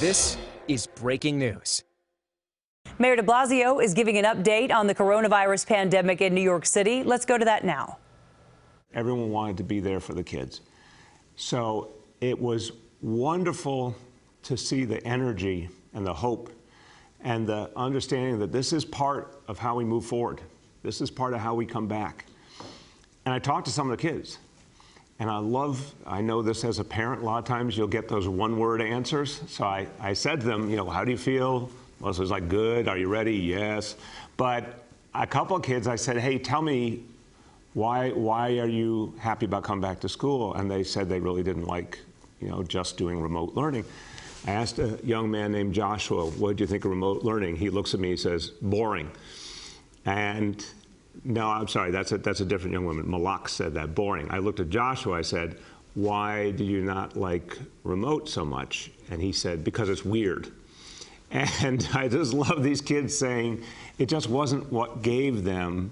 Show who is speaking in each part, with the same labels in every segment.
Speaker 1: This is breaking news.
Speaker 2: Mayor de Blasio is giving an update on the coronavirus pandemic in New York City. Let's go to that now.
Speaker 3: Everyone wanted to be there for the kids. So it was wonderful to see the energy and the hope and the understanding that this is part of how we move forward. This is part of how we come back. And I talked to some of the kids. And I know this as a parent, a lot of times you'll get those one-word answers. So I said to them, how do you feel? Most was like, good. Are you ready? Yes. But a couple of kids, I said, hey, tell me, why are you happy about coming back to school? And they said they really didn't like, just doing remote learning. I asked a young man named Joshua, what do you think of remote learning? He looks at me, he says, boring. And no, I'm sorry, that's a different young woman. Malak said that, boring. I looked at Joshua, I said, why do you not like remote so much? And he said, because it's weird. And I just love these kids saying it just wasn't what gave them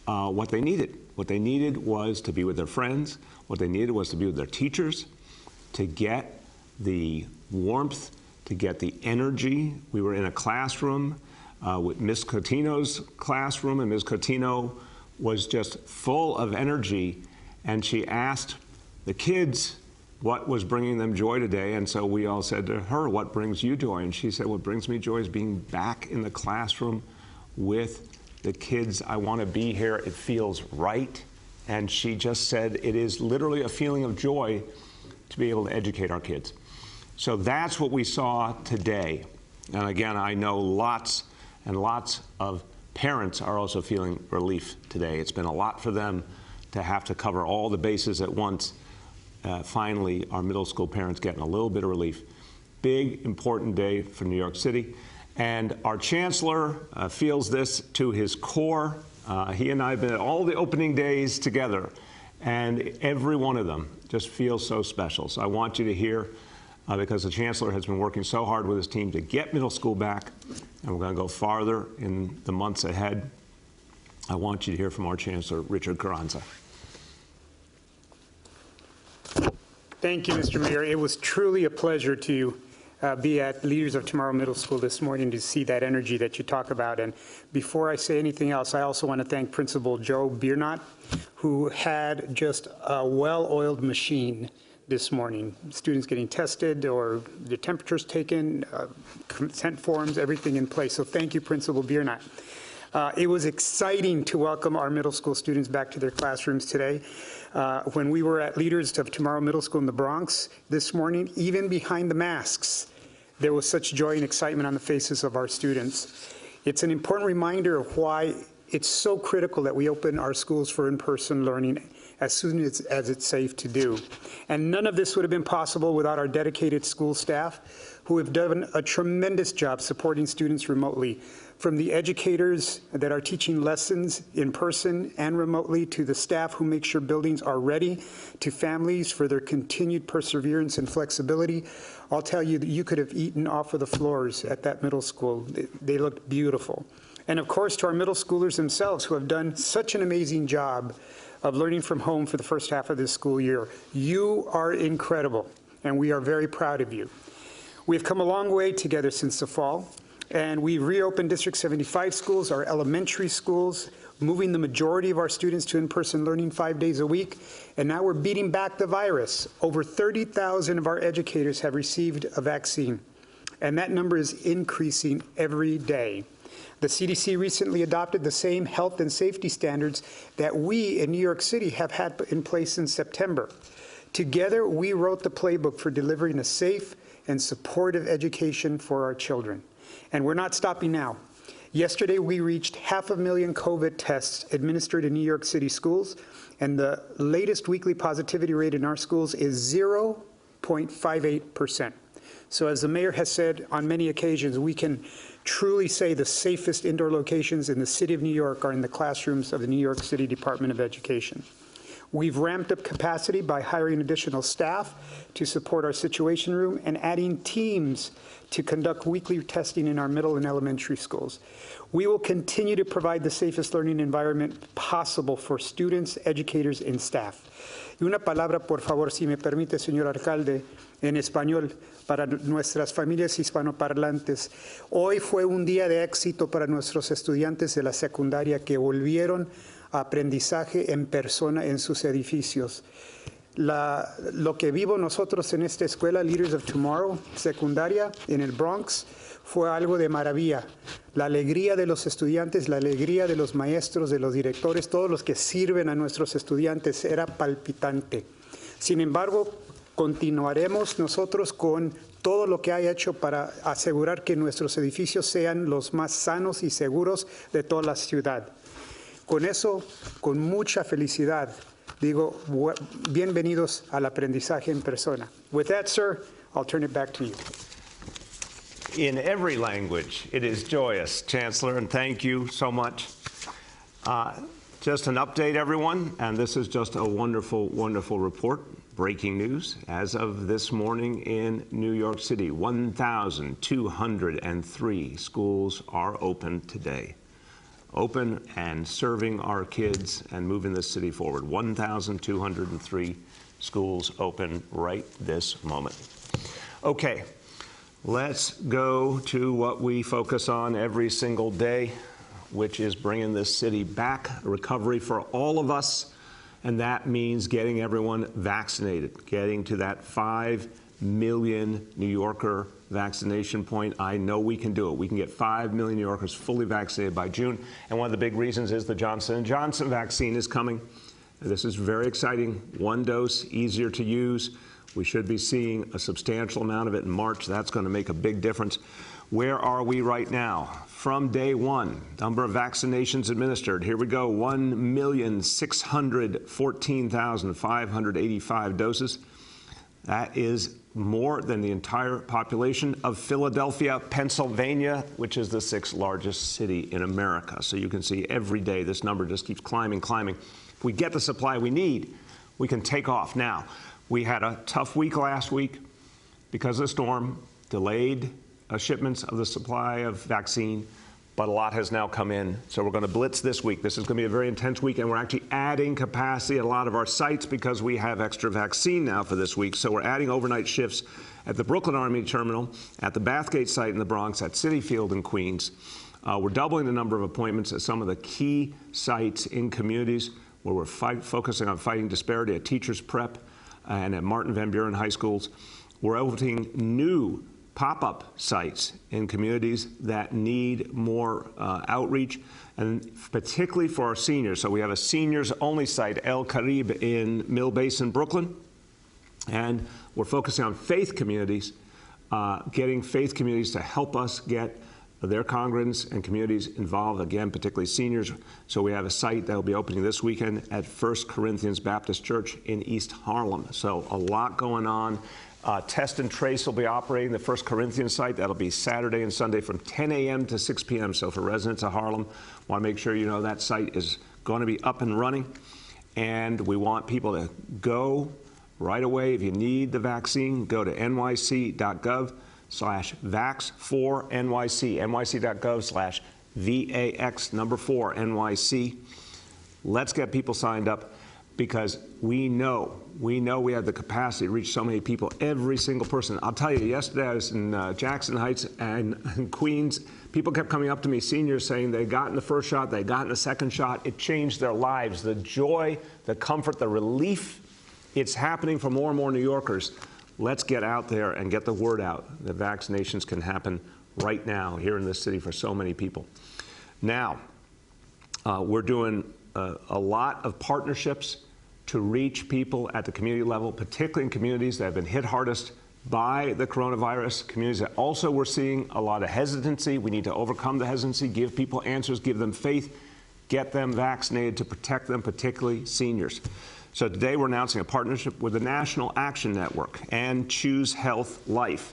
Speaker 3: what they needed. What they needed was to be with their friends. What they needed was to be with their teachers, to get the warmth, to get the energy. We were in a classroom with Ms. Cotino's classroom, and Ms. Cotino was just full of energy, and she asked the kids what was bringing them joy today, and so we all said to her, what brings you joy? And she said, what brings me joy is being back in the classroom with the kids. I want to be here. It feels right. And she just said, it is literally a feeling of joy to be able to educate our kids. So that's what we saw today. And again, I know lots and lots of parents are also feeling relief today. It's been a lot for them to have to cover all the bases at once. Finally, our middle school parents getting a little bit of relief. Big, important day for New York City. And our chancellor feels this to his core. He and I have been at all the opening days together, and every one of them just feels so special. So I want you to hear, because the chancellor has been working so hard with his team to get middle school back, and we're going to go farther in the months ahead. I want you to hear from our chancellor, Richard Carranza.
Speaker 4: Thank you, Mr. Mayor. It was truly a pleasure to be at Leaders of Tomorrow Middle School this morning to see that energy that you talk about. And before I say anything else, I also want to thank Principal Joe Biernot, who had just a well-oiled machine this morning. Students getting tested or their temperatures taken, consent forms, everything in place. So thank you, Principal Biernot. It was exciting to welcome our middle school students back to their classrooms today. When we were at Leaders of Tomorrow Middle School in the Bronx this morning, even behind the masks, there was such joy and excitement on the faces of our students. It's an important reminder of why it's so critical that we open our schools for in-person learning as soon as it's safe to do. And none of this would have been possible without our dedicated school staff, who have done a tremendous job supporting students remotely, from the educators that are teaching lessons in person and remotely, to the staff who make sure buildings are ready, to families for their continued perseverance and flexibility. I'll tell you that you could have eaten off of the floors at that middle school. They looked beautiful. And of course, to our middle schoolers themselves, who have done such an amazing job of learning from home for the first half of this school year. You are incredible, and we are very proud of you. We've come a long way together since the fall, and we've reopened District 75 schools, our elementary schools, moving the majority of our students to in-person learning 5 days a week, and now we're beating back the virus. Over 30,000 of our educators have received a vaccine, and that number is increasing every day. The CDC recently adopted the same health and safety standards that we in New York City have had in place in September. Together, we wrote the playbook for delivering a safe and supportive education for our children. And we're not stopping now. Yesterday, we reached 500,000 COVID tests administered in New York City schools, and the latest weekly positivity rate in our schools is 0.58%. So as the mayor has said on many occasions, we can truly say the safest indoor locations in the city of New York are in the classrooms of the New York City Department of Education. We've ramped up capacity by hiring additional staff to support our situation room and adding teams to conduct weekly testing in our middle and elementary schools. We will continue to provide the safest learning environment possible for students, educators, and staff. Y una palabra, por favor, si me permite, señor alcalde, en español, para nuestras familias hispanoparlantes. Hoy fue un día de éxito para nuestros estudiantes de la secundaria que volvieron a aprendizaje en persona en sus edificios. Lo que vivo nosotros en esta escuela, Leaders of Tomorrow, secundaria, en el Bronx, fue algo de maravilla. La alegría de los estudiantes, la alegría de los maestros, de los directores, todos los que sirven a nuestros estudiantes, era palpitante. Sin embargo, continuaremos nosotros con todo lo que haya hecho para asegurar que nuestros edificios sean los más sanos y seguros de toda la ciudad. Con eso, con mucha felicidad, digo, bienvenidos al aprendizaje en persona. With that, sir, I'll turn it back to you.
Speaker 3: In every language, it is joyous, Chancellor, and thank you so much. Just an update, everyone, and this is just a wonderful, wonderful report. Breaking news, as of this morning in New York City, 1,203 schools are open today. Open and serving our kids and moving the city forward. 1,203 schools open right this moment. Okay, let's go to what we focus on every single day, which is bringing this city back, recovery for all of us. And that means getting everyone vaccinated, getting to that 5 million New Yorker vaccination point. I know we can do it. We can get 5 million New Yorkers fully vaccinated by June. And one of the big reasons is the Johnson & Johnson vaccine is coming. This is very exciting. One dose, easier to use. We should be seeing a substantial amount of it in March. That's going to make a big difference. Where are we right now? From day one, number of vaccinations administered. Here we go, 1,614,585 doses. That is more than the entire population of Philadelphia, Pennsylvania, which is the 6th largest city in America. So you can see every day this number just keeps climbing, climbing. If we get the supply we need, we can take off. Now, we had a tough week last week because of the storm, delayed shipments of the supply of vaccine, but a lot has now come in. So we're going to blitz this week. This is going to be a very intense week, and we're actually adding capacity at a lot of our sites because we have extra vaccine now for this week. So we're adding overnight shifts at the Brooklyn Army Terminal, at the Bathgate site in the Bronx, at Citi Field in Queens. We're doubling the number of appointments at some of the key sites in communities where we're focusing on fighting disparity at Teachers Prep and at Martin Van Buren High Schools. We're opening new pop-up sites in communities that need more outreach, and particularly for our seniors. So we have a seniors-only site, El Caribe, in Mill Basin, Brooklyn, and we're focusing on faith communities, getting faith communities to help us get their congregants and communities involved, again, particularly seniors. So we have a site that will be opening this weekend at 1 Corinthians Baptist Church in East Harlem. So a lot going on. Test and Trace will be operating the 1 Corinthians site. That'll be Saturday and Sunday from 10 a.m. to 6 p.m. So for residents of Harlem, want to make sure you know that site is going to be up and running. And we want people to go right away. If you need the vaccine, go to nyc.gov/vax4NYC, nyc.gov/VAX4NYC. Let's get people signed up, because we know we have the capacity to reach so many people, every single person. I'll tell you, yesterday I was in Jackson Heights and Queens. People kept coming up to me, seniors, saying they gotten the first shot, they gotten the second shot. It changed their lives. The joy, the comfort, the relief, it's happening for more and more New Yorkers. Let's get out there and get the word out that vaccinations can happen right now here in this city for so many people. Now, we're doing a lot of partnerships to reach people at the community level, particularly in communities that have been hit hardest by the coronavirus, communities that also we're seeing a lot of hesitancy. We need to overcome the hesitancy, give people answers, give them faith, get them vaccinated to protect them, particularly seniors. So today we're announcing a partnership with the National Action Network and Choose Health Life.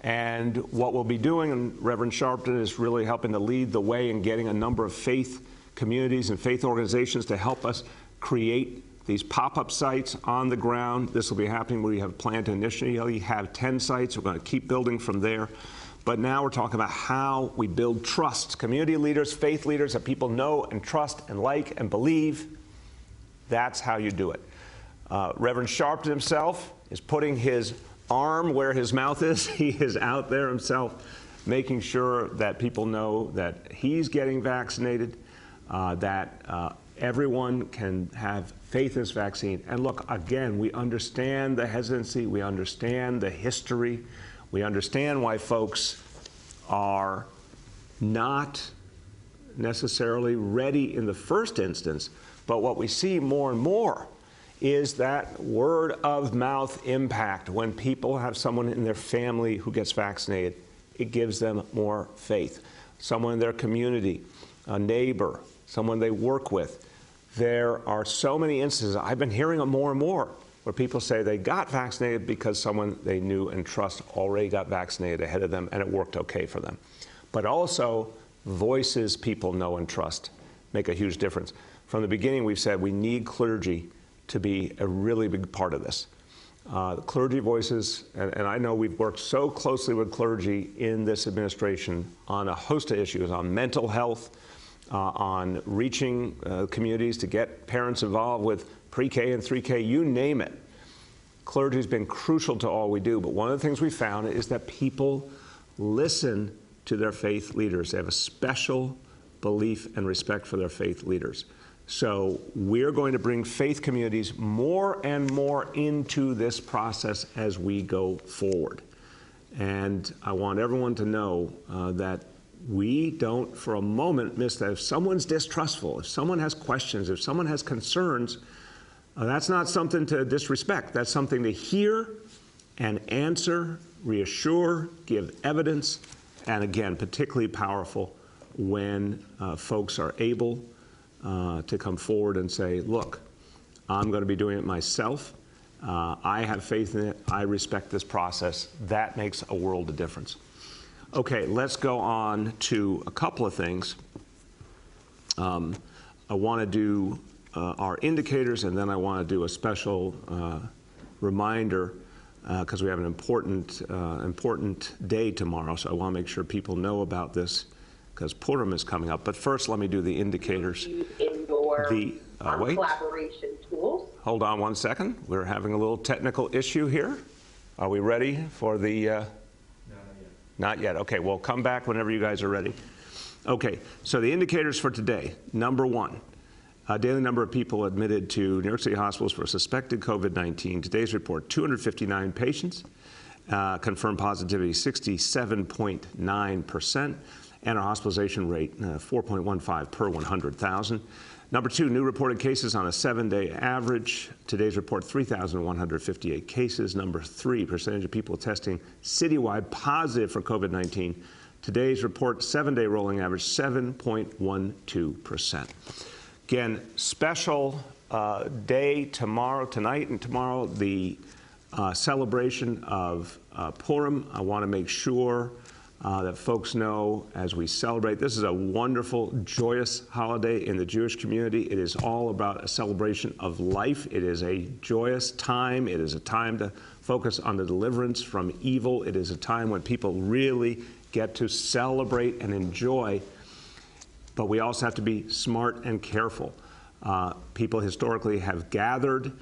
Speaker 3: And what we'll be doing, and Reverend Sharpton is really helping to lead the way in getting a number of faith communities and faith organizations to help us create these pop-up sites on the ground. This will be happening. We have planned to initially have 10 sites. We're going to keep building from there. But now we're talking about how we build trust. Community leaders, faith leaders that people know and trust and like and believe. That's how you do it. Reverend Sharpton himself is putting his arm where his mouth is. He is out there himself, making sure that people know that he's getting vaccinated, that everyone can have faith in this vaccine. And look, again, we understand the hesitancy, we understand the history, we understand why folks are not necessarily ready in the first instance, but what we see more and more is that word of mouth impact. When people have someone in their family who gets vaccinated, it gives them more faith. Someone in their community, a neighbor, someone they work with. There are so many instances, I've been hearing them more and more, where people say they got vaccinated because someone they knew and trust already got vaccinated ahead of them and it worked okay for them. But also, voices people know and trust make a huge difference. From the beginning, we've said we need clergy to be a really big part of this. The clergy voices, and I know we've worked so closely with clergy in this administration on a host of issues, on mental health, on reaching communities to get parents involved with pre-K and 3K, you name it. Clergy has been crucial to all we do, but one of the things we found is that people listen to their faith leaders. They have a special belief and respect for their faith leaders. So we're going to bring faith communities more and more into this process as we go forward. And I want everyone to know that we don't for a moment miss that. If someone's distrustful, if someone has questions, if someone has concerns, that's not something to disrespect. That's something to hear and answer, reassure, give evidence, and again, particularly powerful when folks are able to come forward and say, look, I'm going to be doing it myself. I have faith in it. I respect this process. That makes a world of difference. Okay, let's go on to a couple of things. I want to do our indicators, and then I want to do a special reminder because we have an important day tomorrow, so I want to make sure people know about this because Purim is coming up. But first, let me do the indicators.
Speaker 5: In your
Speaker 3: wait.
Speaker 5: collaboration tools.
Speaker 3: Hold on one second. We're having a little technical issue here. Are we ready for the... Not yet. Okay, well, come back whenever you guys are ready. Okay, so the indicators for today. Number one, daily number of people admitted to New York City hospitals for suspected COVID-19. Today's report, 259 patients. Confirmed positivity, 67.9%. And our hospitalization rate, 4.15 per 100,000. Number two, new reported cases on a 7-day average. Today's report, 3,158 cases. Number three, percentage of people testing citywide positive for COVID-19. Today's report, 7-day rolling average, 7.12%. Again, special day tomorrow, tonight and tomorrow, the celebration of Purim. I want to make sure that folks know as we celebrate. This is a wonderful, joyous holiday in the Jewish community. It is all about a celebration of life. It is a joyous time. It is a time to focus on the deliverance from evil. It is a time when people really get to celebrate and enjoy, but we also have to be smart and careful. People historically have gathered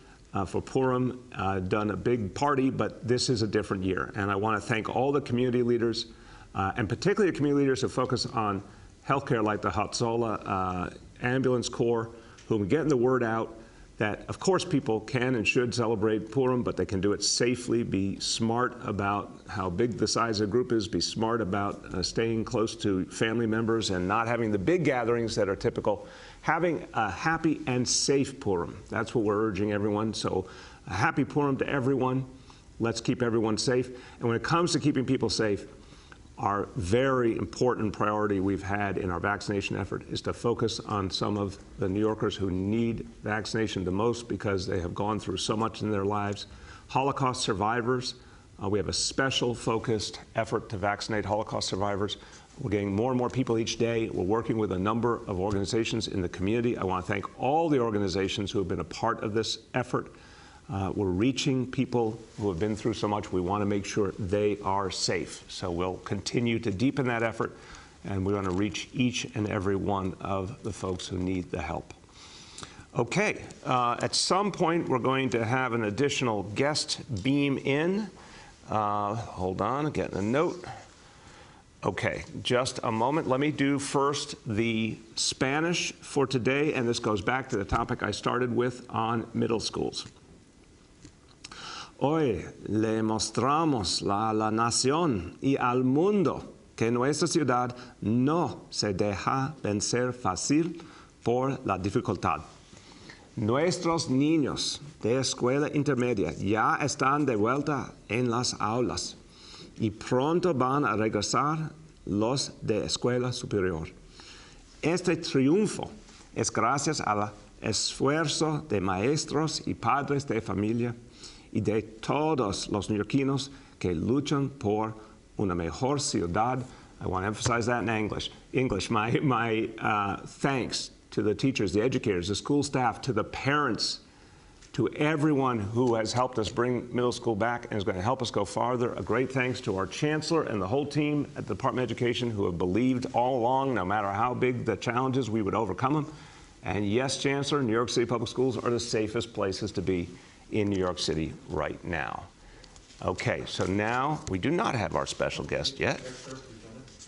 Speaker 3: for Purim, done a big party, but this is a different year. And I want to thank all the community leaders, and particularly the community leaders who focus on healthcare, like the Hatzolah Ambulance Corps, who are getting the word out that, of course, people can and should celebrate Purim, but they can do it safely, be smart about how big the size of the group is, be smart about staying close to family members and not having the big gatherings that are typical. Having a happy and safe Purim. That's what we're urging everyone. So a happy Purim to everyone. Let's keep everyone safe. And when it comes to keeping people safe, our very important priority we've had in our vaccination effort is to focus on some of the New Yorkers who need vaccination the most because they have gone through so much in their lives. Holocaust survivors, we have a special focused effort to vaccinate Holocaust survivors. We're getting more and more people each day. We're working with a number of organizations in the community. I want to thank all the organizations who have been a part of this effort. We're reaching people who have been through so much. We want to make sure they are safe. So we'll continue to deepen that effort, and we want to reach each and every one of the folks who need the help. Okay, at some point we're going to have an additional guest beam in. Hold on, I'm getting a note. Okay, just a moment. Let me do first the Spanish for today, and this goes back to the topic I started with on middle schools. Hoy le mostramos a la nación y al mundo que nuestra ciudad no se deja vencer fácil por la dificultad. Nuestros niños de escuela intermedia ya están de vuelta en las aulas y pronto van a regresar los de escuela superior. Este triunfo es gracias al esfuerzo de maestros y padres de familia y de todos los neoyorquinos que luchan por una mejor ciudad. I want to emphasize that in English. My thanks to the teachers, the educators, the school staff, to the parents, to everyone who has helped us bring middle school back and is going to help us go farther. A great thanks to our chancellor and the whole team at the Department of Education who have believed all along, no matter how big the challenges, we would overcome them. And yes, Chancellor, New York City Public Schools are the safest places to be in New York City right now. Okay, so now we do not have our special guest yet.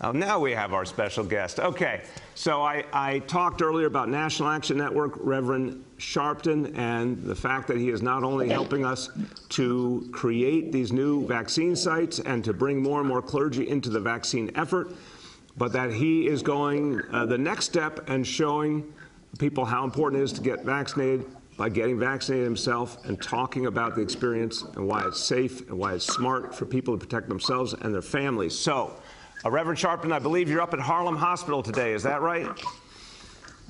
Speaker 3: Oh, now we have our special guest. Okay, so I talked earlier about National Action Network, Reverend Sharpton, and the fact that he is not only helping us to create these new vaccine sites and to bring more and more clergy into the vaccine effort, but that he is going the next step and showing people how important it is to get vaccinated by getting vaccinated himself and talking about the experience and why it's safe and why it's smart for people to protect themselves and their families. So, Reverend Sharpton, I believe you're up at Harlem Hospital today. Is that right?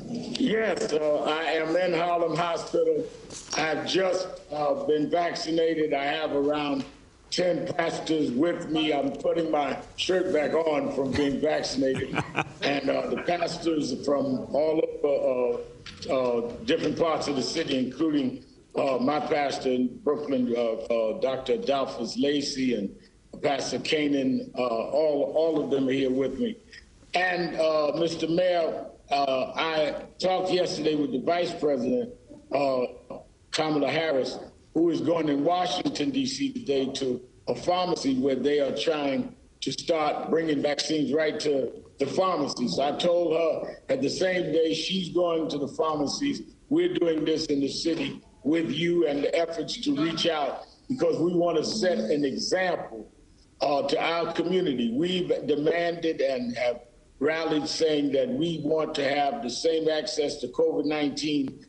Speaker 6: Yes, I am in Harlem Hospital. I've just been vaccinated. I have around 10 pastors with me. I'm putting my shirt back on from being vaccinated. And the pastors from all over different parts of the city, including my pastor in Brooklyn, Dr. Adolphus Lacey, and Pastor Kanan, all of them are here with me. And Mr. Mayor, I talked yesterday with the Vice President, Kamala Harris, who is going in Washington, D.C. today to a pharmacy where they are trying to start bringing vaccines right to the pharmacies. So I told her at the same day she's going to the pharmacies, we're doing this in the city with you and the efforts to reach out because we want to set an example to our community. We've demanded and have rallied saying that we want to have the same access to COVID-19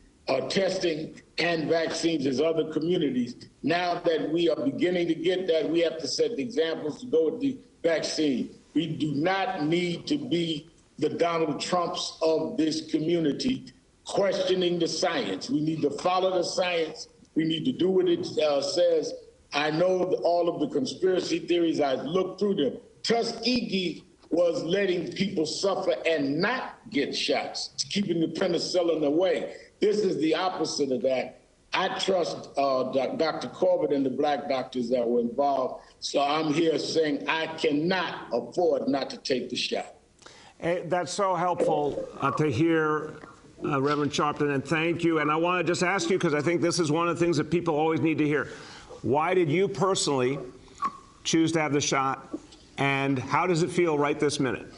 Speaker 6: testing and vaccines as other communities. Now that we are beginning to get that, we have to set the examples to go with the vaccine. We do not need to be the Donald Trumps of this community questioning the science. We need to follow the science. We need to do what it says. I know all of the conspiracy theories. I've looked through them. Tuskegee was letting people suffer and not get shots, keeping the penicillin away. This is the opposite of that. I trust Dr. Corbett and the black doctors that were involved. So I'm here saying I cannot afford not to take the shot.
Speaker 3: Hey, that's so helpful to hear, Reverend Sharpton, and thank you. And I want to just ask you, because I think this is one of the things that people always need to hear. Why did you personally choose to have the shot, and how does it feel right this minute?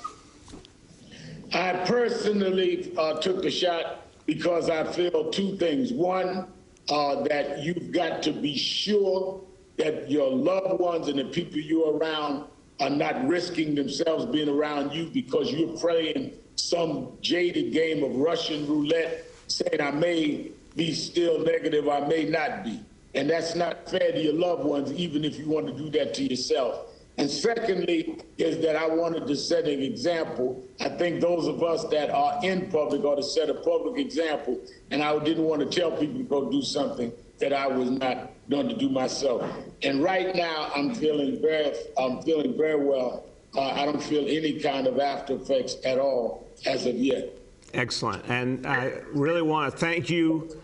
Speaker 6: I personally took the shot because I feel two things. One, that you've got to be sure that your loved ones and the people you're around are not risking themselves being around you because you're playing some jaded game of Russian roulette, saying I may be still negative, I may not be. And that's not fair to your loved ones, even if you want to do that to yourself. And secondly, is that I wanted to set an example. I think those of us that are in public ought to set a public example. And I didn't want to tell people to go do something that I was not going to do myself. And right now, I'm feeling very well. I don't feel any kind of after effects at all as of yet.
Speaker 3: Excellent. And I really want to thank you,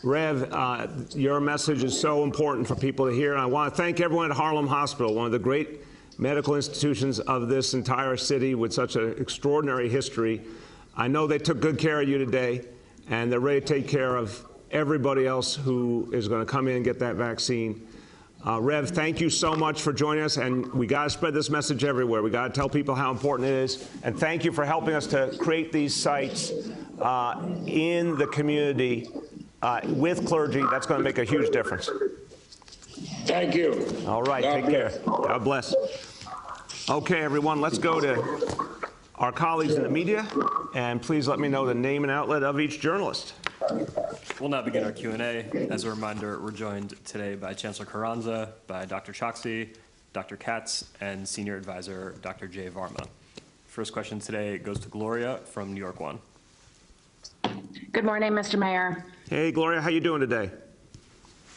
Speaker 3: Rev. Your message is so important for people to hear. And I want to thank everyone at Harlem Hospital, one of the great medical institutions of this entire city with such an extraordinary history. I know they took good care of you today, and they're ready to take care of everybody else who is going to come in and get that vaccine. Rev, thank you so much for joining us, and we got to spread this message everywhere. We got to tell people how important it is, and thank you for helping us to create these sites in the community with clergy. That's going to make a huge difference.
Speaker 6: Thank you.
Speaker 3: All right,
Speaker 6: God
Speaker 3: take
Speaker 6: bless.
Speaker 3: care. God bless. Okay, everyone, let's go to our colleagues in the media, and please let me know the name and outlet of each journalist.
Speaker 7: We'll now begin our Q&A. As a reminder, we're joined today by Chancellor Carranza, by Dr. Choksi, Dr. Katz, and Senior Advisor Dr. Jay Varma. First question today goes to Gloria from New York One.
Speaker 8: Good morning, Mr. Mayor.
Speaker 3: Hey, Gloria, how you doing today?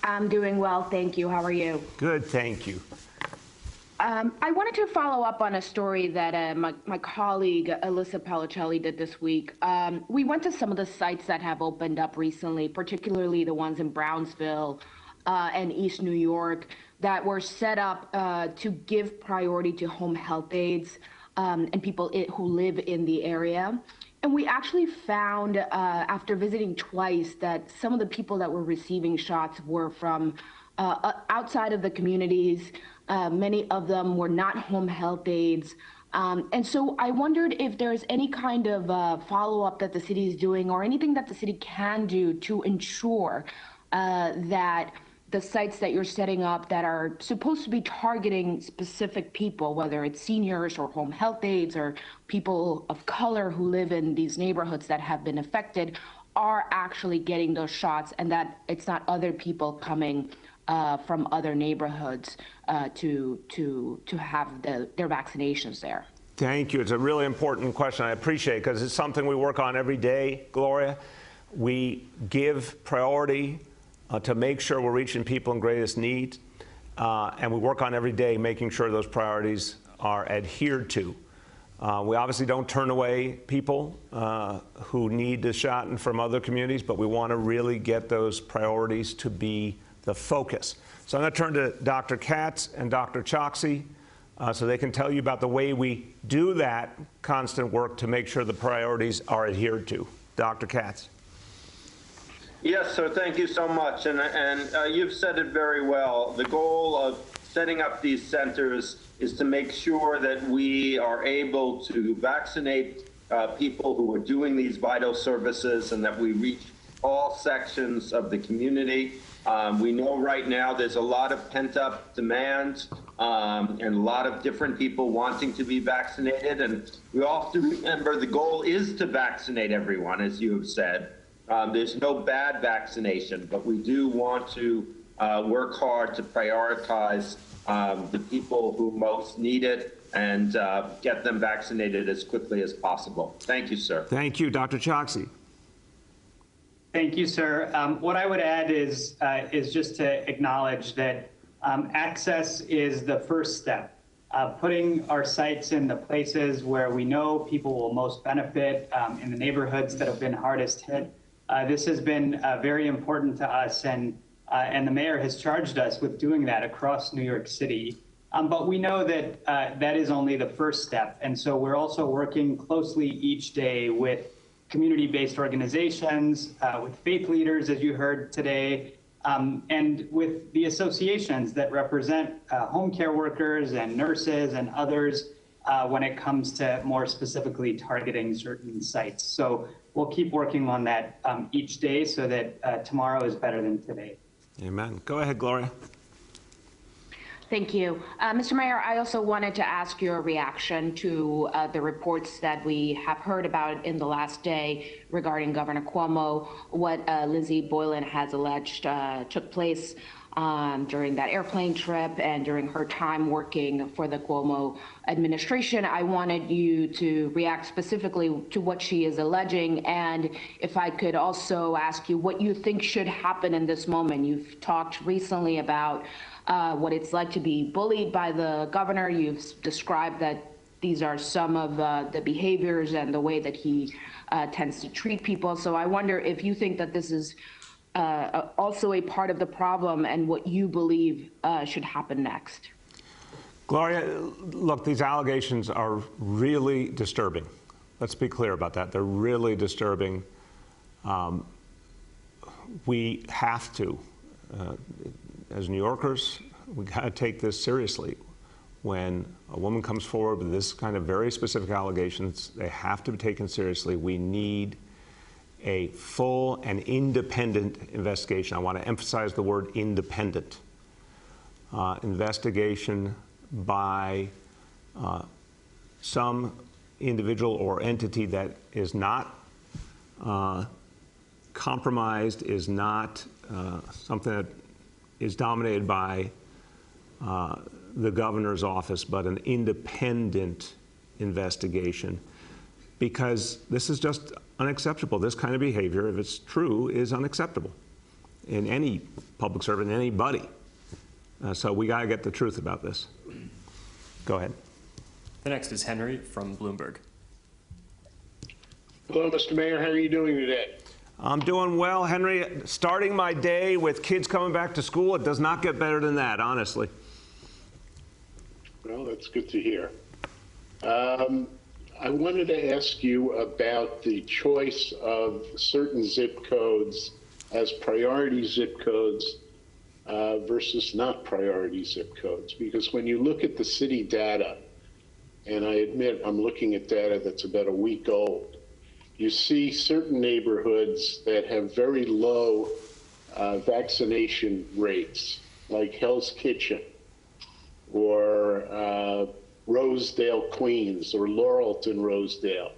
Speaker 8: I'm doing well, thank you. How are you?
Speaker 3: Good, thank you.
Speaker 8: I wanted to follow up on a story that my colleague Alyssa Palicelli did this week. We went to some of the sites that have opened up recently, particularly the ones in Brownsville and East New York, that were set up to give priority to home health aides and people who live in the area. And we actually found, after visiting twice, that some of the people that were receiving shots were from outside of the communities. Many of them were not home health aides. And so I wondered if there's any kind of follow-up that the city is doing or anything that the city can do to ensure that the sites that you're setting up that are supposed to be targeting specific people, whether it's seniors or home health aides or people of color who live in these neighborhoods that have been affected, are actually getting those shots, and that it's not other people coming from other neighborhoods to have their vaccinations there.
Speaker 3: Thank you. It's a really important question. I appreciate it because it's something we work on every day, Gloria. We give priority to make sure we're reaching people in greatest need, and we work on every day making sure those priorities are adhered to. We obviously don't turn away people who need the shot and from other communities, but we want to really get those priorities to be the focus. So I'm going to turn to Dr. Katz and Dr. Choksi so they can tell you about the way we do that constant work to make sure the priorities are adhered to. Dr. Katz.
Speaker 9: Yes, sir. Thank you so much. And you've said it very well. The goal of setting up these centers is to make sure that we are able to vaccinate people who are doing these vital services and that we reach all sections of the community. We know right now there's a lot of pent-up demand and a lot of different people wanting to be vaccinated. And we all have to remember the goal is to vaccinate everyone, as you have said. There's no bad vaccination, but we do want to work hard to prioritize the people who most need it and get them vaccinated as quickly as possible. Thank you, sir.
Speaker 3: Thank you. Dr. Choksi.
Speaker 10: Thank you, sir. What I would add is just to acknowledge that access is the first step. Putting our sites in the places where we know people will most benefit, in the neighborhoods that have been hardest hit. This has been very important to us, and the mayor has charged us with doing that across New York City. But we know that that is only the first step. And so we're also working closely each day with community-based organizations, with faith leaders, as you heard today, and with the associations that represent home care workers and nurses and others when it comes to more specifically targeting certain sites. So we'll keep working on that each day so that tomorrow is better than today.
Speaker 3: Amen. Go ahead, Gloria.
Speaker 8: Thank you. Mr. Mayor, I also wanted to ask your reaction to the reports that we have heard about in the last day regarding Governor Cuomo, what Lindsey Boylan has alleged took place during that airplane trip and during her time working for the Cuomo administration. I wanted you to react specifically to what she is alleging, and if I could also ask you what you think should happen in this moment. You've talked recently about what it's like to be bullied by the governor. You've described that these are some of the behaviors and the way that he tends to treat people. So I wonder if you think that this is also a part of the problem and what you believe should happen next.
Speaker 3: Gloria, look, these allegations are really disturbing. Let's be clear about that. They're really disturbing. we have to, as New Yorkers, we got to take this seriously. When a woman comes forward with this kind of very specific allegations, they have to be taken seriously. We need a full and independent investigation. I want to emphasize the word independent. Investigation by some individual or entity that is not compromised, is not something that is dominated by the governor's office, but an independent investigation, because this is just unacceptable. This kind of behavior, if it's true, is unacceptable in any public servant, anybody. So we got to get the truth about this. Go ahead.
Speaker 7: The next is Henry from Bloomberg.
Speaker 11: Hello, Mr. Mayor. How are you doing today?
Speaker 3: I'm doing well, Henry. Starting my day with kids coming back to school, it does not get better than that, honestly.
Speaker 11: Well, that's good to hear. I wanted to ask you about the choice of certain zip codes as priority zip codes versus not priority zip codes. Because when you look at the city data, and I admit I'm looking at data that's about a week old, you see certain neighborhoods that have very low vaccination rates, like Hell's Kitchen, or Rosedale, Queens, or Laurelton, Rosedale,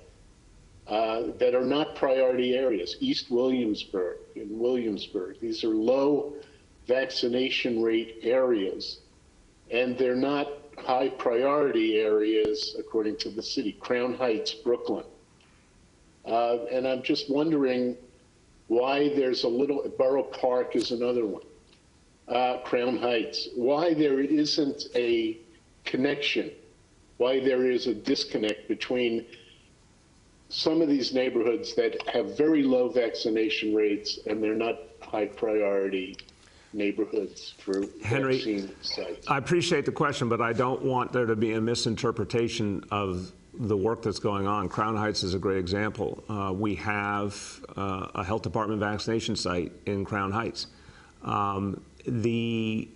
Speaker 11: that are not priority areas. East Williamsburg and Williamsburg. These are low vaccination rate areas, and they're not high priority areas according to the city. Crown Heights, Brooklyn. And I'm just wondering why there's a little, Borough Park is another one. Crown Heights, why there isn't a connection, why there is a disconnect between some of these neighborhoods that have very low vaccination rates and they're not high priority neighborhoods for
Speaker 3: Henry,
Speaker 11: vaccine sites.
Speaker 3: I appreciate the question, but I don't want there to be a misinterpretation of the work that's going on. Crown Heights is a great example. We have a health department vaccination site in Crown Heights. The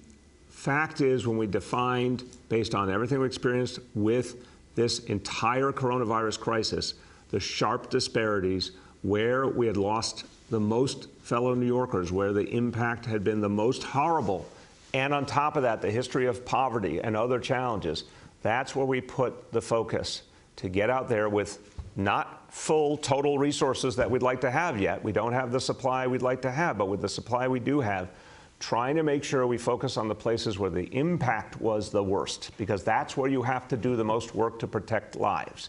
Speaker 3: fact is, when we defined, based on everything we experienced with this entire coronavirus crisis, the sharp disparities where we had lost the most fellow New Yorkers, where the impact had been the most horrible, and on top of that, the history of poverty and other challenges, that's where we put the focus, to get out there with not full total resources that we'd like to have yet. We don't have the supply we'd like to have, but with the supply we do have, trying to make sure we focus on the places where the impact was the worst, because that's where you have to do the most work to protect lives.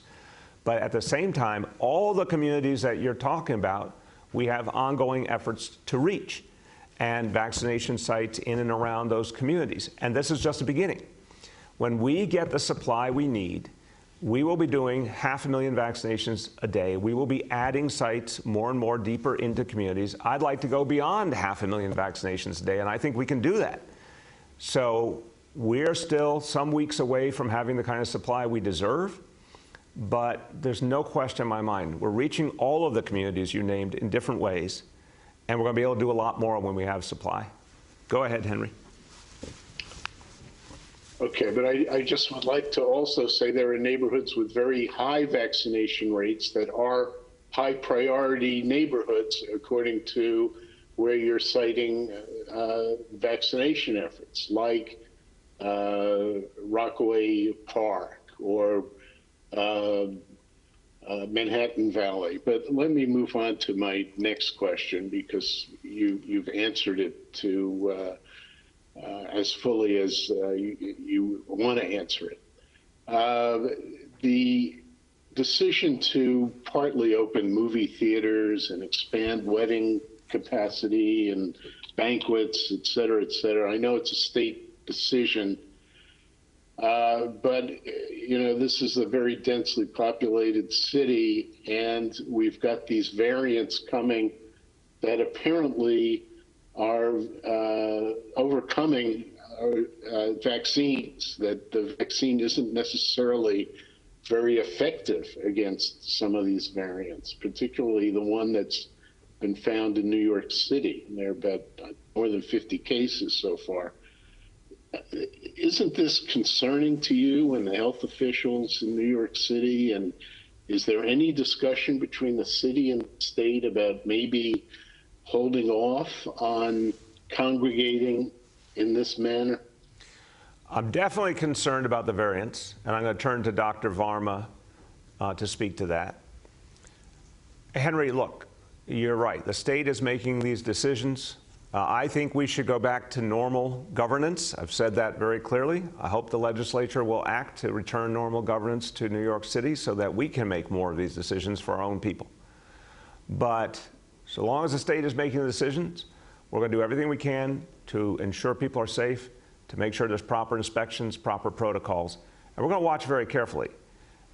Speaker 3: But at the same time, all the communities that you're talking about, we have ongoing efforts to reach, and vaccination sites in and around those communities. And this is just the beginning. When we get the supply we need, we will be doing 500,000 vaccinations a day. We will be adding sites more and more deeper into communities. I'd like to go beyond 500,000 vaccinations a day, and I think we can do that. So we're still some weeks away from having the kind of supply we deserve, but there's no question in my mind. We're reaching all of the communities you named in different ways, and we're going to be able to do a lot more when we have supply. Go ahead, Henry.
Speaker 11: Okay, but I just would like to also say there are neighborhoods with very high vaccination rates that are high priority neighborhoods according to where you're citing vaccination efforts, like Rockaway Park or Manhattan Valley. But let me move on to my next question, because you've answered it to as fully as you want to answer it. The decision to partly open movie theaters and expand wedding capacity and banquets, et cetera, I know it's a state decision, but you know, this is a very densely populated city, and we've got these variants coming that apparently are overcoming vaccines, that the vaccine isn't necessarily very effective against some of these variants, particularly the one that's been found in New York City. And there are about more than 50 cases so far. Isn't this concerning to you and the health officials in New York City? And is there any discussion between the city and the state about maybe holding off on congregating in this manner?
Speaker 3: I'm definitely concerned about the variants, and I'm going to turn to Dr. Varma to speak to that. Henry, look, you're right. The state is making these decisions. I think we should go back to normal governance. I've said that very clearly. I hope the legislature will act to return normal governance to New York City so that we can make more of these decisions for our own people. But so long as the state is making the decisions, we're going to do everything we can to ensure people are safe, to make sure there's proper inspections, proper protocols, and we're going to watch very carefully.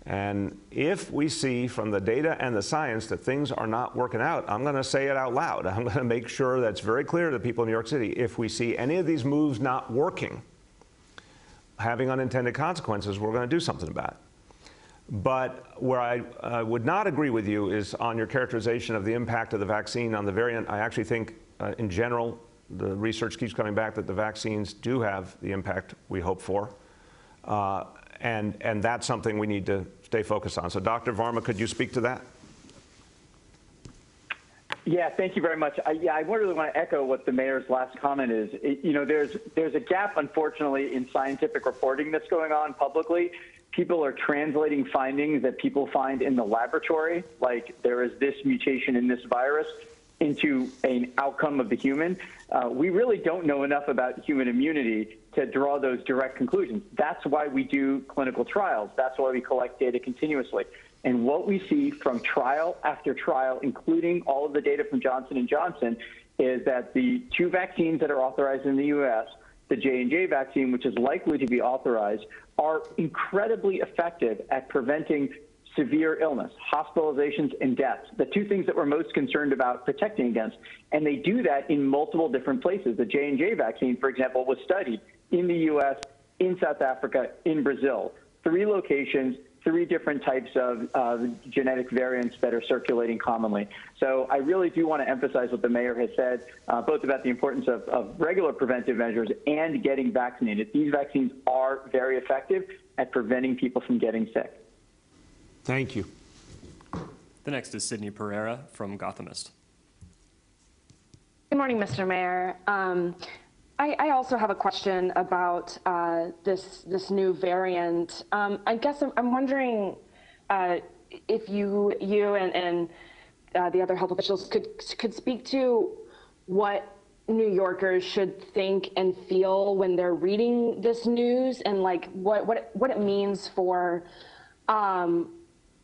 Speaker 3: And if we see from the data and the science that things are not working out, I'm going to say it out loud. I'm going to make sure that's very clear to people in New York City. If we see any of these moves not working, having unintended consequences, we're going to do something about it. But where I would not agree with you is on your characterization of the impact of the vaccine on the variant. I actually think, in general, the research keeps coming back that the vaccines do have the impact we hope for. And that's something we need to stay focused on. So Dr. Varma, could you speak to that?
Speaker 12: Yeah, thank you very much. I really want to echo what the mayor's last comment is. There's a gap, unfortunately, in scientific reporting that's going on publicly. People are translating findings that people find in the laboratory, like there is this mutation in this virus, into an outcome of the human. We really don't know enough about human immunity to draw those direct conclusions. That's why we do clinical trials. That's why we collect data continuously. And what we see from trial after trial, including all of the data from Johnson & Johnson, is that the 2 vaccines that are authorized in the U.S., the J&J vaccine, which is likely to be authorized, are incredibly effective at preventing severe illness, hospitalizations, and deaths, the 2 things that we're most concerned about protecting against. And they do that in multiple different places. The J&J vaccine, for example, was studied in the U.S., in South Africa, in Brazil. 3 locations, 3 different types of genetic variants that are circulating commonly. So I really do want to emphasize what the mayor has said, both about the importance of regular preventive measures and getting vaccinated. These vaccines are very effective at preventing people from getting sick.
Speaker 3: Thank you.
Speaker 7: The next is Sydney Pereira from Gothamist.
Speaker 13: Good morning, Mr. Mayor. I also have a question about this new variant. I guess I'm wondering if you and the other health officials could speak to what New Yorkers should think and feel when they're reading this news, and like what it means for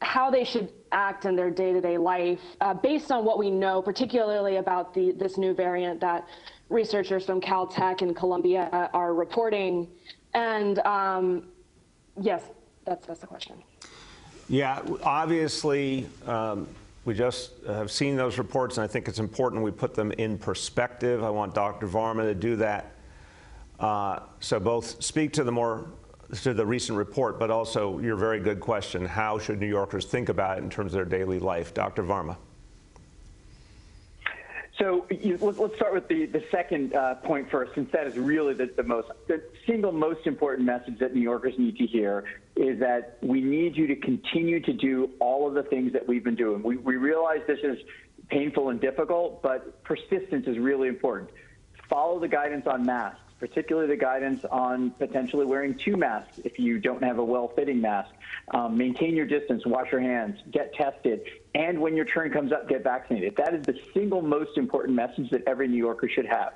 Speaker 13: how they should act in their day-to-day life based on what we know, particularly about this new variant that researchers from Caltech and Columbia are reporting. And yes, that's the question.
Speaker 3: Yeah, obviously, we just have seen those reports, and I think it's important we put them in perspective. I want Dr. Varma to do that. So both speak to the recent report, but also your very good question, how should New Yorkers think about it in terms of their daily life? Dr. Varma.
Speaker 12: So let's start with the second point first, since that is really the single most important message that New Yorkers need to hear is that we need you to continue to do all of the things that we've been doing. We realize this is painful and difficult, but persistence is really important. Follow the guidance on masks, particularly the guidance on potentially wearing 2 masks if you don't have a well-fitting mask. Maintain your distance, wash your hands, get tested, and when your turn comes up, get vaccinated. That is the single most important message that every New Yorker should have.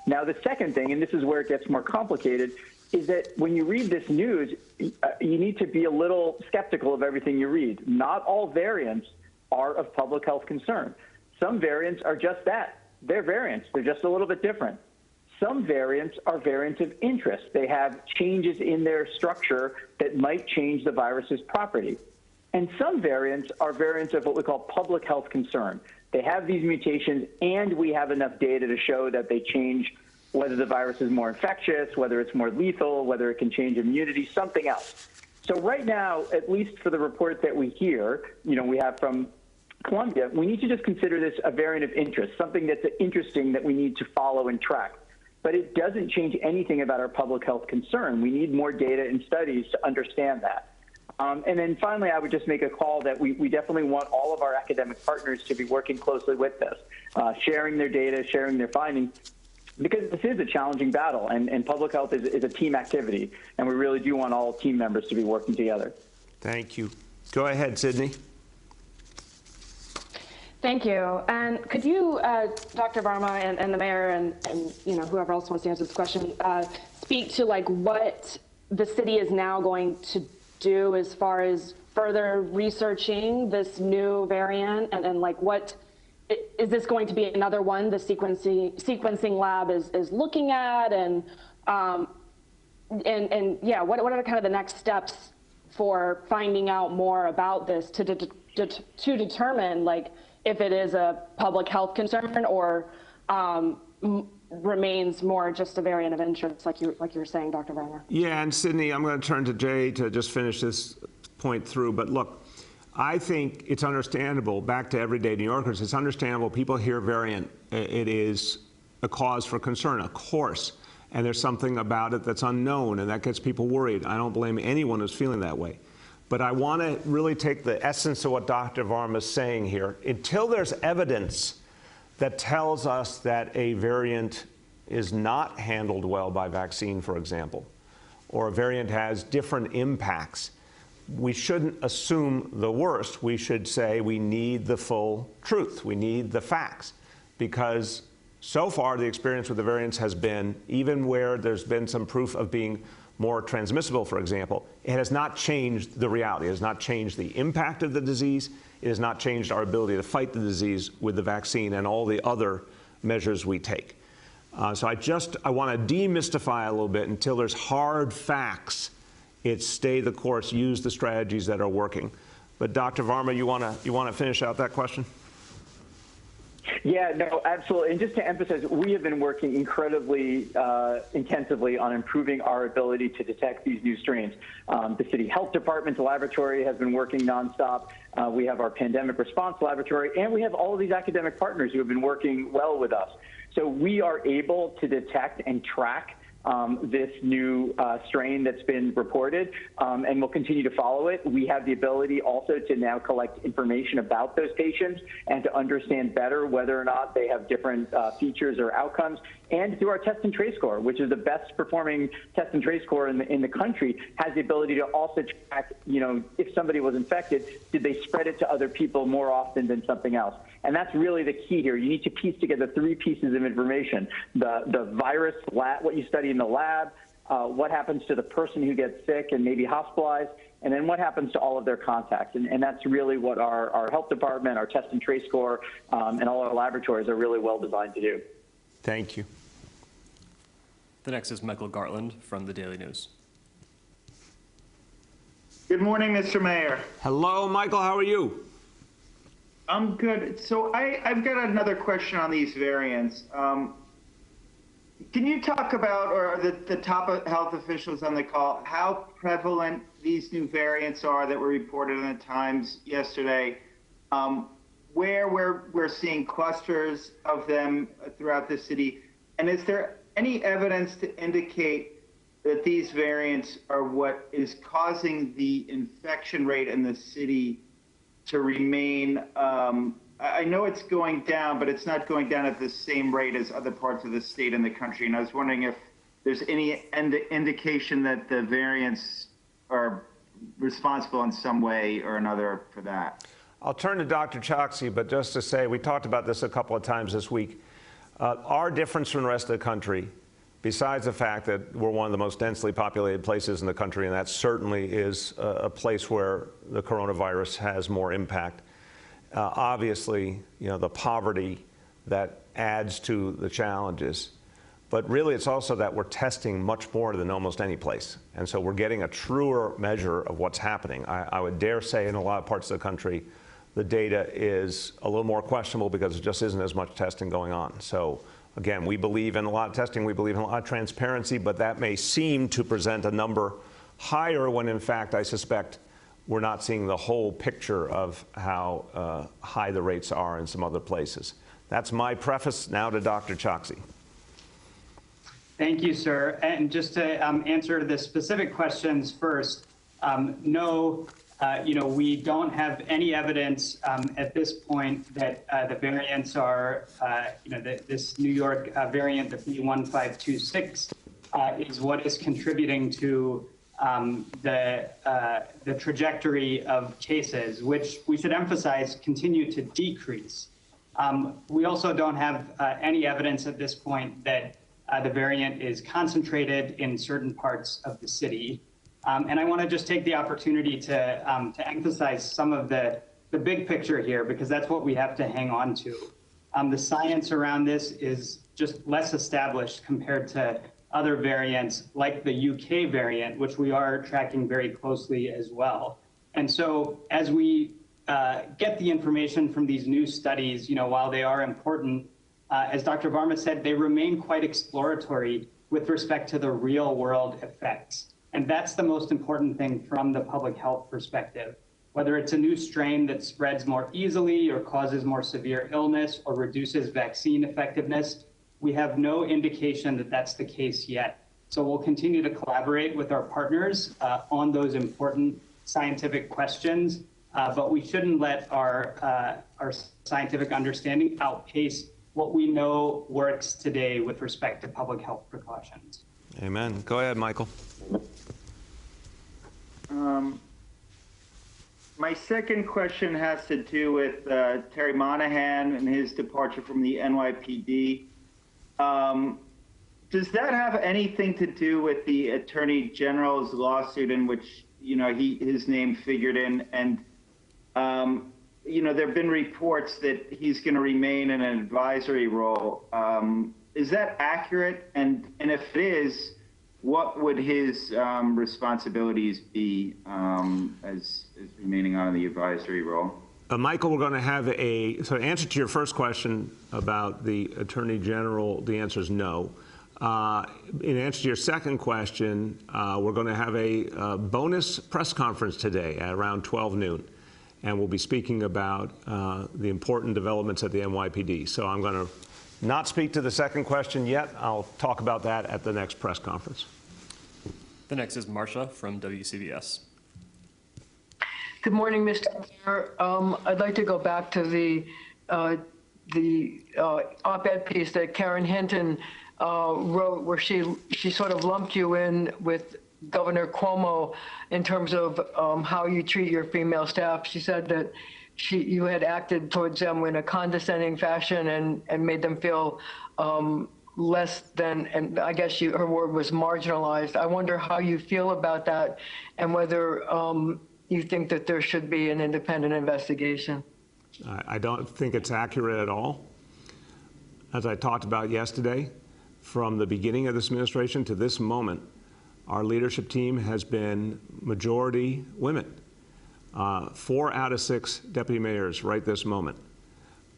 Speaker 12: Now, the second thing, and this is where it gets more complicated, is that when you read this news, you need to be a little skeptical of everything you read. Not all variants are of public health concern. Some variants are just that. They're variants. They're just a little bit different. Some variants are variants of interest. They have changes in their structure that might change the virus's property. And some variants are variants of what we call public health concern. They have these mutations, and we have enough data to show that they change whether the virus is more infectious, whether it's more lethal, whether it can change immunity, something else. So right now, at least for the report that we hear, we have from Columbia, we need to just consider this a variant of interest, something that's interesting that we need to follow and track. But it doesn't change anything about our public health concern. We need more data and studies to understand that. And then finally, I would just make a call that we definitely want all of our academic partners to be working closely with us, sharing their data, sharing their findings, because this is a challenging battle, and public health is a team activity, and we really do want all team members to be working together.
Speaker 3: Thank you. Go ahead, Sydney.
Speaker 13: Thank you. And could you, Dr. Varma and the mayor and whoever else wants to answer this question, speak to like what the city is now going to do as far as further researching this new variant, and like what is this going to be another one the sequencing lab is looking at, and yeah, what are kind of the next steps for finding out more about this to determine like if it is a public health concern or remains more just a variant of interest, like you were saying, Dr. Varma?
Speaker 3: Yeah, and Sydney, I'm going to turn to Jay to just finish this point through. But look, I think it's understandable, back to everyday New Yorkers, it's understandable people hear variant. It is a cause for concern, of course. And there's something about it that's unknown, and that gets people worried. I don't blame anyone who's feeling that way. But I want to really take the essence of what Dr. Varma is saying here. Until there's evidence that tells us that a variant is not handled well by vaccine, for example, or a variant has different impacts, we shouldn't assume the worst. We should say we need the full truth. We need the facts. Because so far, the experience with the variants has been, even where there's been some proof of being more transmissible, for example, it has not changed the reality. It has not changed the impact of the disease. It has not changed our ability to fight the disease with the vaccine and all the other measures we take. So I want to demystify a little bit until there's hard facts. It's stay the course, use the strategies that are working. But Dr. Varma, you want to finish out that question?
Speaker 12: Yeah, no, absolutely. And just to emphasize, we have been working incredibly intensively on improving our ability to detect these new strains. The city health department's laboratory has been working nonstop. We have our pandemic response laboratory, and we have all of these academic partners who have been working well with us. So we are able to detect and track this new strain that's been reported, and we'll continue to follow it. We have the ability also to now collect information about those patients and to understand better whether or not they have different features or outcomes. And through our test and trace score, which is the best performing test and trace score in the country, has the ability to also track, if somebody was infected, did they spread it to other people more often than something else? And that's really the key here. You need to piece together three pieces of information: the virus, what you study in the lab, what happens to the person who gets sick and maybe hospitalized, and then what happens to all of their contacts. And that's really what our health department, our test and trace score, and all our laboratories are really well designed to do.
Speaker 3: Thank you.
Speaker 7: The next is Michael Gartland from the Daily News.
Speaker 14: Good morning, Mr. Mayor.
Speaker 3: Hello, Michael. How are you?
Speaker 14: I'm good. So I've got another question on these variants. Can you talk about, or the top health officials on the call, how prevalent these new variants are that were reported in the Times yesterday, where we're seeing clusters of them throughout the city, and is there any evidence to indicate that these variants are what is causing the infection rate in the city to remain? I know it's going down, but it's not going down at the same rate as other parts of the state and the country. And I was wondering if there's any indication that the variants are responsible in some way or another for that.
Speaker 3: I'll turn to Dr. Choksi, but just to say, we talked about this a couple of times this week. Our difference from the rest of the country, besides the fact that we're one of the most densely populated places in the country, and that certainly is a place where the coronavirus has more impact. Obviously, the poverty that adds to the challenges. But really, it's also that we're testing much more than almost any place. And so we're getting a truer measure of what's happening. I would dare say in a lot of parts of the country, the data is a little more questionable because there just isn't as much testing going on. So again, we believe in a lot of testing, we believe in a lot of transparency, but that may seem to present a number higher when in fact I suspect we're not seeing the whole picture of how high the rates are in some other places. That's my preface. Now to Dr. Choksi.
Speaker 10: Thank you, sir. And just to answer the specific questions first, no, we don't have any evidence at this point that the variants are, this New York variant, the B1526, is what is contributing to the trajectory of cases, which we should emphasize continue to decrease. We also don't have any evidence at this point that the variant is concentrated in certain parts of the city. And I want to just take the opportunity to emphasize some of the big picture here, because that's what we have to hang on to. The science around this is just less established compared to other variants like the UK variant, which we are tracking very closely as well. And so as we get the information from these new studies, while they are important, as Dr. Varma said, they remain quite exploratory with respect to the real world effects. And that's the most important thing from the public health perspective. Whether it's a new strain that spreads more easily or causes more severe illness or reduces vaccine effectiveness, we have no indication that that's the case yet. So we'll continue to collaborate with our partners on those important scientific questions, but we shouldn't let our scientific understanding outpace what we know works today with respect to public health precautions.
Speaker 3: Amen. Go ahead, Michael.
Speaker 14: My second question has to do with Terry Monahan and his departure from the NYPD. Does that have anything to do with the Attorney General's lawsuit in which his name figured in? And there have been reports that he's going to remain in an advisory role. Is that accurate? And if it is, what would his responsibilities be as remaining on the advisory role?
Speaker 3: Michael, we're going to have so answer to your first question about the Attorney General, the answer is no. In answer to your second question, we're going to have a bonus press conference today at around 12 noon. And we'll be speaking about the important developments at the NYPD. So I'm going to not speak to the second question yet. I'll talk about that at the next press conference.
Speaker 7: The next is Marcia from WCBS.
Speaker 15: Good morning, Mr. Mayor. I'd like to go back to the op-ed piece that Karen Hinton wrote, where she sort of lumped you in with Governor Cuomo in terms of how you treat your female staff. She said that you had acted towards them in a condescending fashion and made them feel less than, and I guess her word was marginalized. I wonder how you feel about that and whether you think that there should be an independent investigation.
Speaker 3: I don't think it's accurate at all. As I talked about yesterday, from the beginning of this administration to this moment, our leadership team has been majority women. 4 out of 6 deputy mayors right this moment.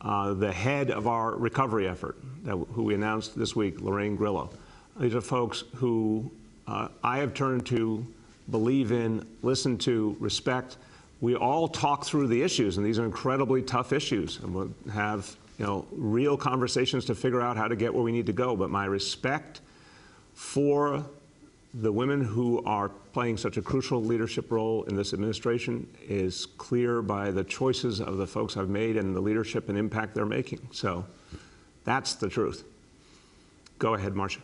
Speaker 3: The head of our recovery effort, who we announced this week, Lorraine Grillo. These are folks who I have turned to, believe in, listen to, respect. We all talk through the issues, and these are incredibly tough issues, and we'll have real conversations to figure out how to get where we need to go. But my respect for the women who are playing such a crucial leadership role in this administration is clear by the choices of the folks I've made and the leadership and impact they're making. So that's the truth. Go ahead, Marcia.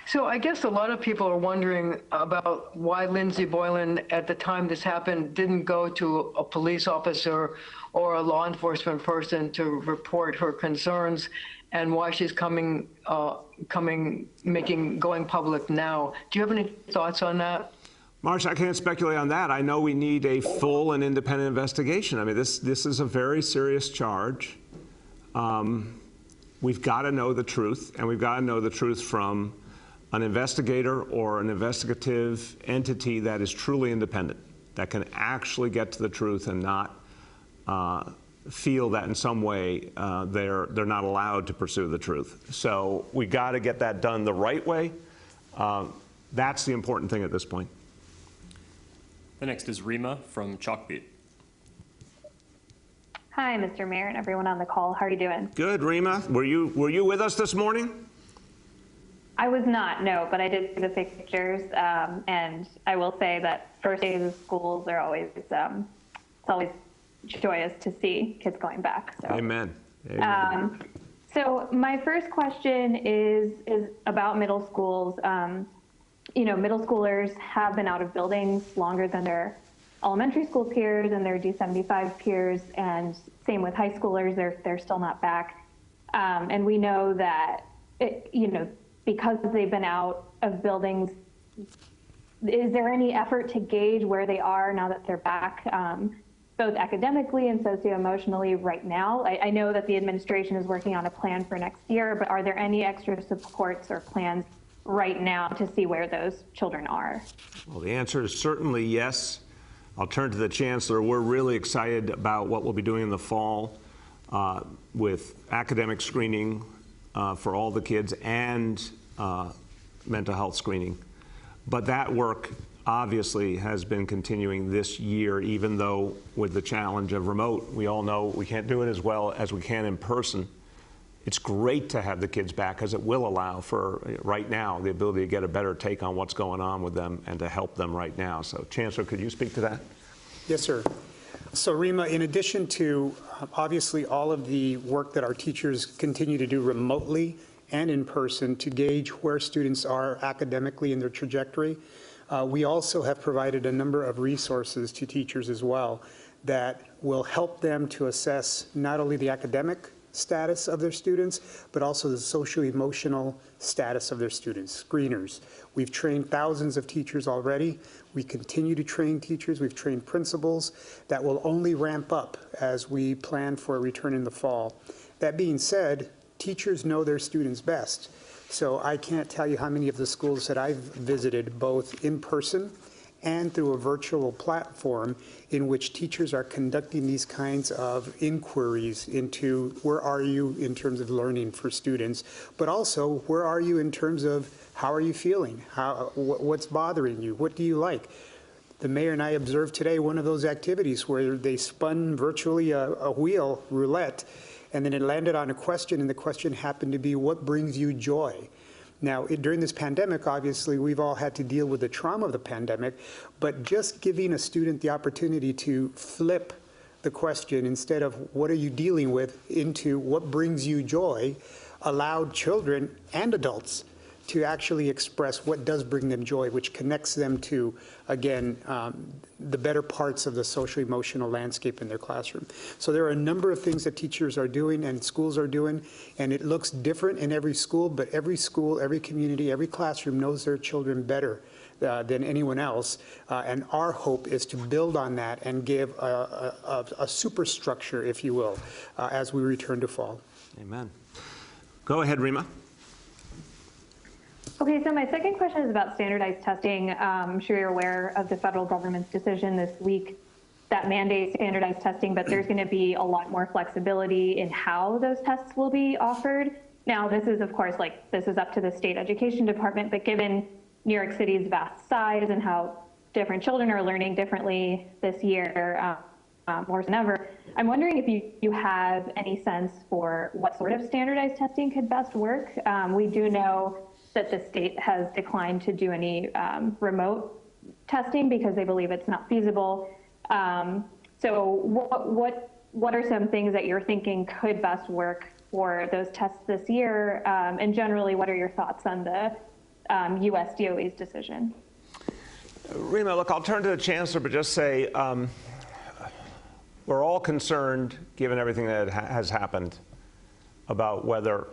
Speaker 15: So I guess a lot of people are wondering about why Lindsey Boylan, at the time this happened, didn't go to a police officer or a law enforcement person to report her concerns, and why she's going public now. Do you have any thoughts on that?
Speaker 3: Marcia, I can't speculate on that. I know we need a full and independent investigation. I mean, this is a very serious charge. We've got to know the truth, and we've got to know the truth from an investigator or an investigative entity that is truly independent, that can actually get to the truth and not feel that in some way they're not allowed to pursue the truth. So we got to get that done the right way. That's the important thing at this point.
Speaker 7: The next is Rima from Chalkbeat.
Speaker 16: Hi, Mr. Mayor and everyone on the call. How are you doing?
Speaker 3: Good, Rima. Were you with us this morning?
Speaker 16: I was not, no, but I did see the pictures, and I will say that first days of schools are always, it's always joyous to see kids going back. So.
Speaker 3: Amen. Amen.
Speaker 16: So my first question is about middle schools. You know, middle schoolers have been out of buildings longer than their elementary school peers and their D75 peers, and same with high schoolers, they're still not back. And we know that, you know, because they've been out of buildings, is there any effort to gauge where they are now that they're back, both academically and socio-emotionally right now? I know that the administration is working on a plan for next year, but are there any extra supports or plans right now to see where those children are?
Speaker 3: Well, the answer is certainly yes. I'll turn to the Chancellor. We're really excited about what we'll be doing in the fall with academic screening for all the kids and mental health screening. But that work obviously has been continuing this year, even though with the challenge of remote, we all know we can't do it as well as we can in person. It's great to have the kids back because it will allow for, right now, the ability to get a better take on what's going on with them and to help them right now. So, Chancellor, could you speak to that?
Speaker 4: Yes, sir. So, Rima, in addition to obviously all of the work that our teachers continue to do remotely and in person to gauge where students are academically in their trajectory, we also have provided a number of resources to teachers as well that will help them to assess not only the academic status of their students, but also the socio-emotional status of their students, screeners. We've trained thousands of teachers already. We continue to train teachers. We've trained principals. That will only ramp up as we plan for a return in the fall. That being said, teachers know their students best. So I can't tell you how many of the schools that I've visited, both in person and through a virtual platform, in which teachers are conducting these kinds of inquiries into where are you in terms of learning for students, but also where are you in terms of how are you feeling, what's bothering you, what do you like. The mayor and I observed today one of those activities where they spun virtually a wheel, roulette, and then it landed on a question, and the question happened to be, what brings you joy? Now, during this pandemic, obviously, we've all had to deal with the trauma of the pandemic, but just giving a student the opportunity to flip the question instead of what are you dealing with into what brings you joy allowed children and adults to actually express what does bring them joy, which connects them to, again, the better parts of the social-emotional landscape in their classroom. So there are a number of things that teachers are doing and schools are doing, and it looks different in every school, but every school, every community, every classroom knows their children better than anyone else. And our hope is to build on that and give a superstructure, if you will, as we return to fall.
Speaker 3: Amen. Go ahead, Rima.
Speaker 16: Okay, so my second question is about standardized testing. I'm sure you're aware of the federal government's decision this week that mandates standardized testing, but there's going to be a lot more flexibility in how those tests will be offered. Now, this is, of course, this is up to the state education department, but given New York City's vast size and how different children are learning differently this year, more than ever, I'm wondering if you have any sense for what sort of standardized testing could best work. We do know that the state has declined to do any remote testing because they believe it's not feasible. So what are some things that you're thinking could best work for those tests this year? And generally, what are your thoughts on the US DOE's decision?
Speaker 3: Rima, look, I'll turn to the Chancellor, but just say we're all concerned, given everything that has happened, about whether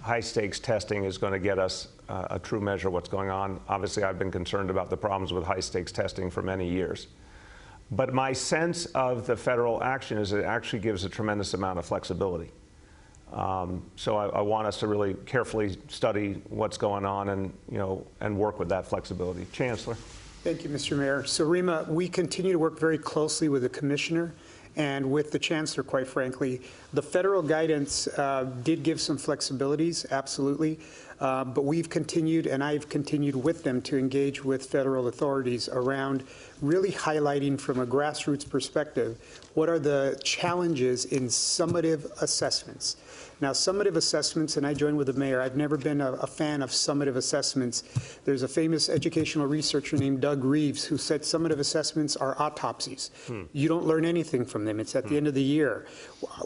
Speaker 3: high-stakes testing is going to get us a true measure of what's going on. Obviously, I've been concerned about the problems with high-stakes testing for many years. But my sense of the federal action is it actually gives a tremendous amount of flexibility. So I want us to really carefully study what's going on and work with that flexibility. Chancellor.
Speaker 4: Thank you, Mr. Mayor. So, Rima, we continue to work very closely with the Commissioner and with the Chancellor, quite frankly. The federal guidance did give some flexibilities, absolutely. But we've continued, and I've continued with them to engage with federal authorities around really highlighting from a grassroots perspective what are the challenges in summative assessments. Now, summative assessments, and I join with the mayor, I've never been a fan of summative assessments. There's a famous educational researcher named Doug Reeves who said summative assessments are autopsies. You don't learn anything from them. It's at the end of the year.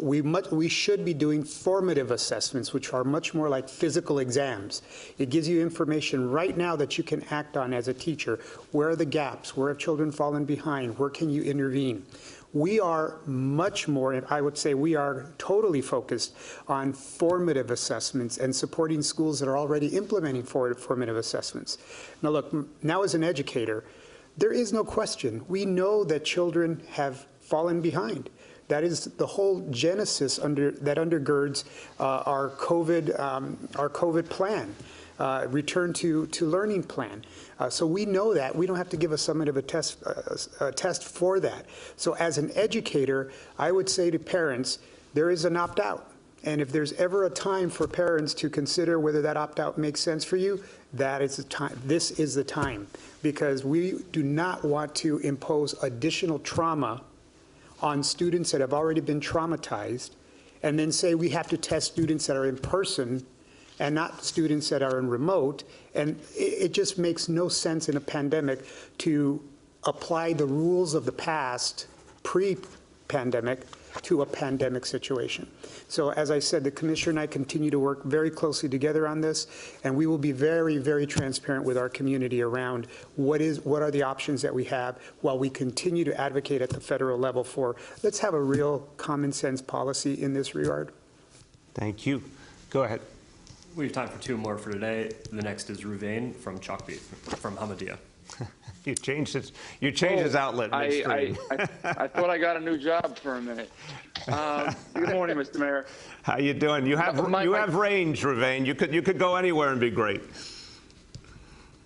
Speaker 4: We should be doing formative assessments, which are much more like physical exams. It gives you information right now that you can act on as a teacher. Where are the gaps? Where have children fallen behind? Where can you intervene? We are much more, I would say we are totally focused on formative assessments and supporting schools that are already implementing formative assessments. Now look, now as an educator, there is no question. We know that children have fallen behind. That is the whole genesis that undergirds our COVID plan. Return to learning plan. So we know that. We don't have to give a summative test for that. So as an educator, I would say to parents, there is an opt-out. And if there's ever a time for parents to consider whether that opt-out makes sense for you, that is the time. This is the time. Because we do not want to impose additional trauma on students that have already been traumatized and then say we have to test students that are in person and not students that are in remote. And it just makes no sense in a pandemic to apply the rules of the past, pre-pandemic, to a pandemic situation. So as I said, the commissioner and I continue to work very closely together on this, and we will be very, very transparent with our community around what are the options that we have while we continue to advocate at the federal level for, let's have a real common sense policy in this regard. Thank you. Go ahead.
Speaker 7: We have time for two more for today. The next is Ruvain from Chalkbeat, from Hamadia.
Speaker 3: You changed his outlet midstream.
Speaker 17: I thought I got a new job for a minute. Good morning, Mr. Mayor.
Speaker 3: How you doing? You have range, Ruvain. You could go anywhere and be great.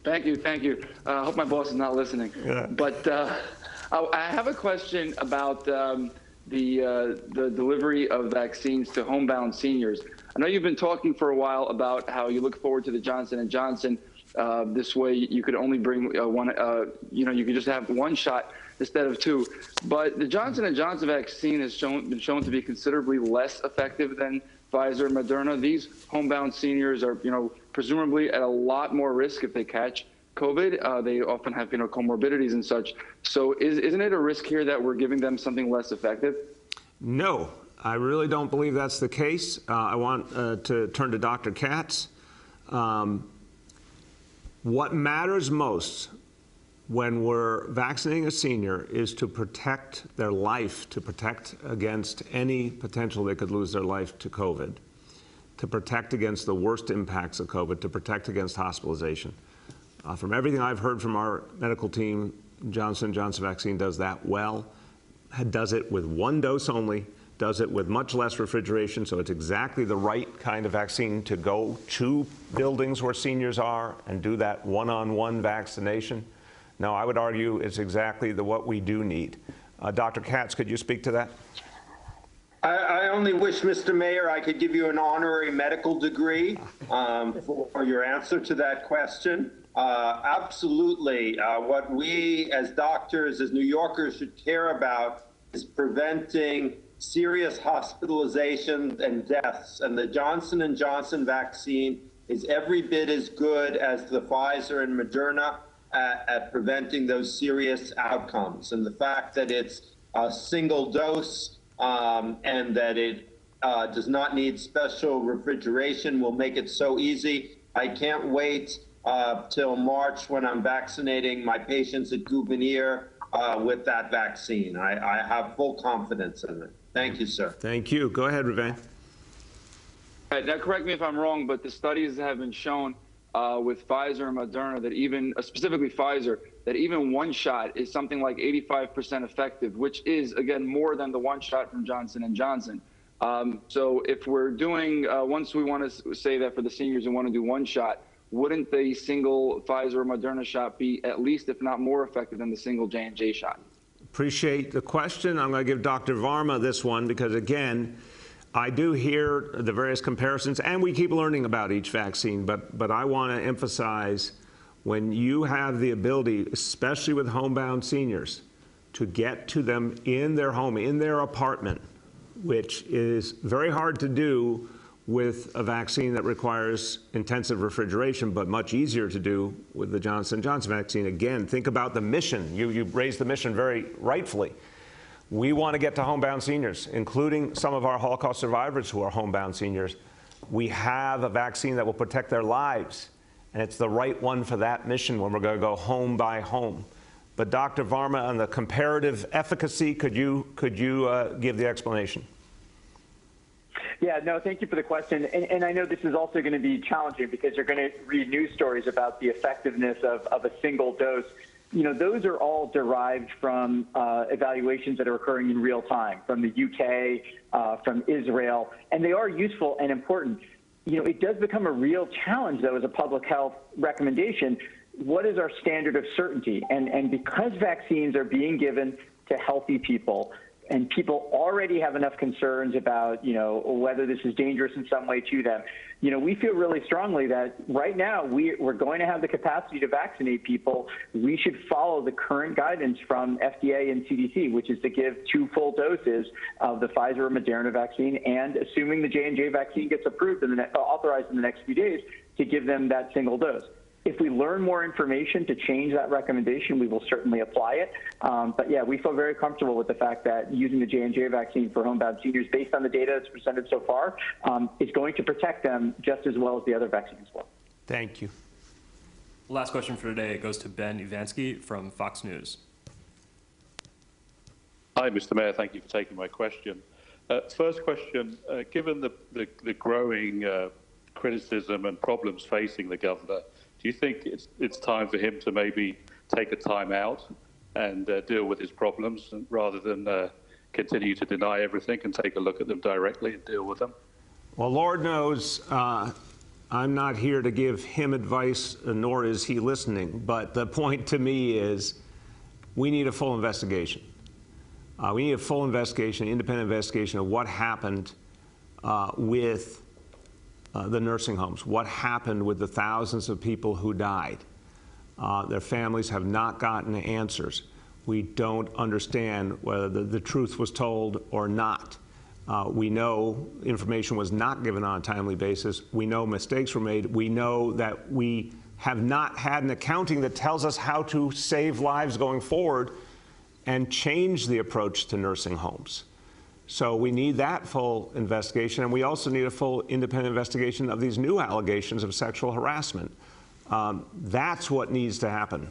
Speaker 17: Thank you, thank you. I hope my boss is not listening.
Speaker 3: Yeah.
Speaker 17: But I have a question about the delivery of vaccines to homebound seniors. I know you've been talking for a while about how you look forward to the Johnson & Johnson. This way you could only bring one, you could just have one shot instead of two. But the Johnson & Johnson vaccine has been shown to be considerably less effective than Pfizer and Moderna. These homebound seniors are, presumably at a lot more risk if they catch COVID. They often have, comorbidities and such. So isn't it a risk here that we're giving them something less effective?
Speaker 3: No, I really don't believe that's the case. I want to turn to Dr. Katz. What matters most when we're vaccinating a senior is to protect their life, to protect against any potential they could lose their life to COVID, to protect against the worst impacts of COVID, to protect against hospitalization. From everything I've heard from our medical team, Johnson & Johnson vaccine does that well, does it with one dose only, does it with much less refrigeration, so it's exactly the right kind of vaccine to go to buildings where seniors are and do that one-on-one vaccination. No, I would argue it's exactly what we do need. Dr. Katz, could you speak to that?
Speaker 9: I only wish, Mr. Mayor, I could give you an honorary medical degree for your answer to that question. Absolutely. What we as doctors, as New Yorkers, should care about is preventing serious hospitalizations and deaths, and the Johnson & Johnson vaccine is every bit as good as the Pfizer and Moderna at preventing those serious outcomes. And the fact that it's a single dose and that it does not need special refrigeration will make it so easy. I can't wait till March when I'm vaccinating my patients at Gouverneur with that vaccine. I have full confidence in it. Thank you, sir.
Speaker 3: Thank you. Go ahead, Ruvain.
Speaker 17: Now, correct me if I'm wrong, but the studies have been shown with Pfizer and Moderna that even, specifically Pfizer, that even one shot is something like 85% effective, which is, again, more than the one shot from Johnson & Johnson. So if we're doing, once we want to say that for the seniors and want to do one shot, wouldn't the single Pfizer or Moderna shot be at least, if not more effective than the single J&J shot?
Speaker 3: Appreciate the question. I'm going to give Dr. Varma this one because, again, I do hear the various comparisons, and we keep learning about each vaccine, but I want to emphasize when you have the ability, especially with homebound seniors, to get to them in their home, in their apartment, which is very hard to do with a vaccine that requires intensive refrigeration, but much easier to do with the Johnson & Johnson vaccine. Again, think about the mission. You raised the mission very rightfully. We want to get to homebound seniors, including some of our Holocaust survivors who are homebound seniors. We have a vaccine that will protect their lives, and it's the right one for that mission when we're going to go home by home. But Dr. Varma, on the comparative efficacy, could you give the explanation?
Speaker 12: Yeah, no, thank you for the question. And I know this is also going to be challenging because you're going to read news stories about the effectiveness of a single dose. You know, those are all derived from evaluations that are occurring in real time from the UK, from Israel, and they are useful and important. You know, it does become a real challenge, though, as a public health recommendation. What is our standard of certainty? And because vaccines are being given to healthy people, and people already have enough concerns about, you know, whether this is dangerous in some way to them, you know, we feel really strongly that right now we're going to have the capacity to vaccinate people. We should follow the current guidance from FDA and CDC, which is to give 2 full doses of the Pfizer or Moderna vaccine, and assuming the J&J vaccine gets approved and authorized in the next few days, to give them that single dose. If we learn more information to change that recommendation, we will certainly apply it. But yeah, we feel very comfortable with the fact that using the J&J vaccine for homebound seniors, based on the data that's presented so far, is going to protect them just as well as the other vaccines will.
Speaker 3: Thank you.
Speaker 7: Last question for today goes to Ben Ivansky from Fox News.
Speaker 18: Hi, Mr. Mayor. Thank you for taking my question. First question, given the growing criticism and problems facing the governor, do you think it's time for him to maybe take a time out and deal with his problems rather than continue to deny everything and take a look at them directly and deal with them?
Speaker 3: Well, Lord knows I'm not here to give him advice, nor is he listening. But the point to me is we need a full investigation. We need a full investigation, independent investigation of what happened with the nursing homes, what happened with the thousands of people who died. Their families have not gotten answers. We don't understand whether the truth was told or not. We know information was not given on a timely basis. We know mistakes were made. We know that we have not had an accounting that tells us how to save lives going forward and change the approach to nursing homes. So we need that full investigation, and we also need a full independent investigation of these new allegations of sexual harassment. That's what needs to happen.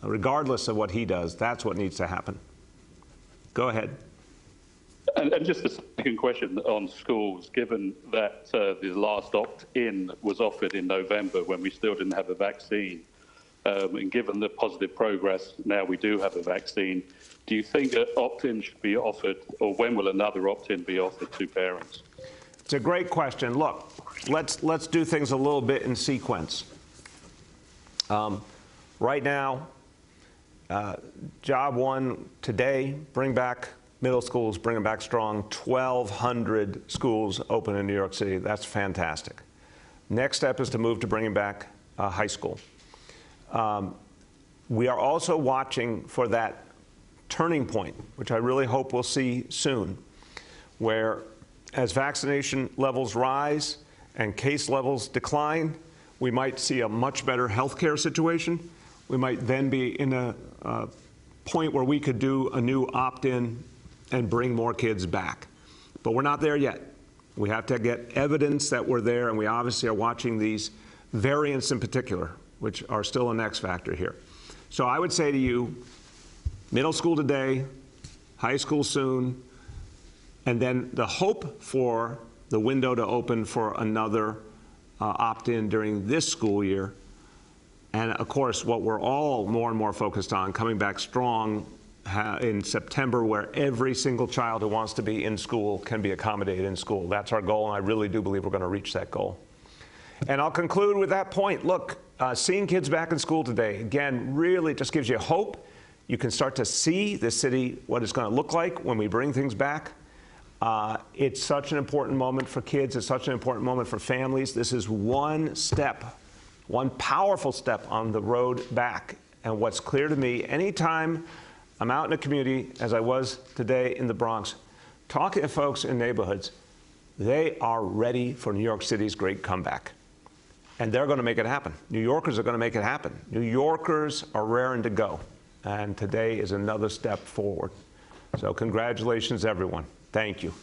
Speaker 3: Regardless of what he does, that's what needs to happen. Go ahead.
Speaker 18: And just a second question on schools, given that the last opt-in was offered in November when we still didn't have a vaccine, and given the positive progress, now we do have a vaccine, do you think that opt-in should be offered, or when will another opt-in be offered to parents?
Speaker 3: It's a great question. Look, let's do things a little bit in sequence. Right now, job one today, bring back middle schools, bring them back strong. 1,200 schools open in New York City. That's fantastic. Next step is to move to bringing back high school. We are also watching for that turning point, which I really hope we'll see soon, where as vaccination levels rise and case levels decline, we might see a much better healthcare situation. We might then be in a point where we could do a new opt-in and bring more kids back. But we're not there yet. We have to get evidence that we're there, and we obviously are watching these variants in particular, which are still an X factor here. So I would say to you, middle school today, high school soon, and then the hope for the window to open for another opt-in during this school year. And of course, what we're all more and more focused on, coming back strong in September, where every single child who wants to be in school can be accommodated in school. That's our goal, and I really do believe we're going to reach that goal. And I'll conclude with that point. Look, seeing kids back in school today, again, really just gives you hope. You can start to see the city, what it's going to look like when we bring things back. It's such an important moment for kids. It's such an important moment for families. This is one step, one powerful step on the road back. And what's clear to me, anytime I'm out in a community, as I was today in the Bronx, talking to folks in neighborhoods, they are ready for New York City's great comeback. And they're going to make it happen. New Yorkers are going to make it happen. New Yorkers are raring to go. And today is another step forward. So congratulations, everyone. Thank you.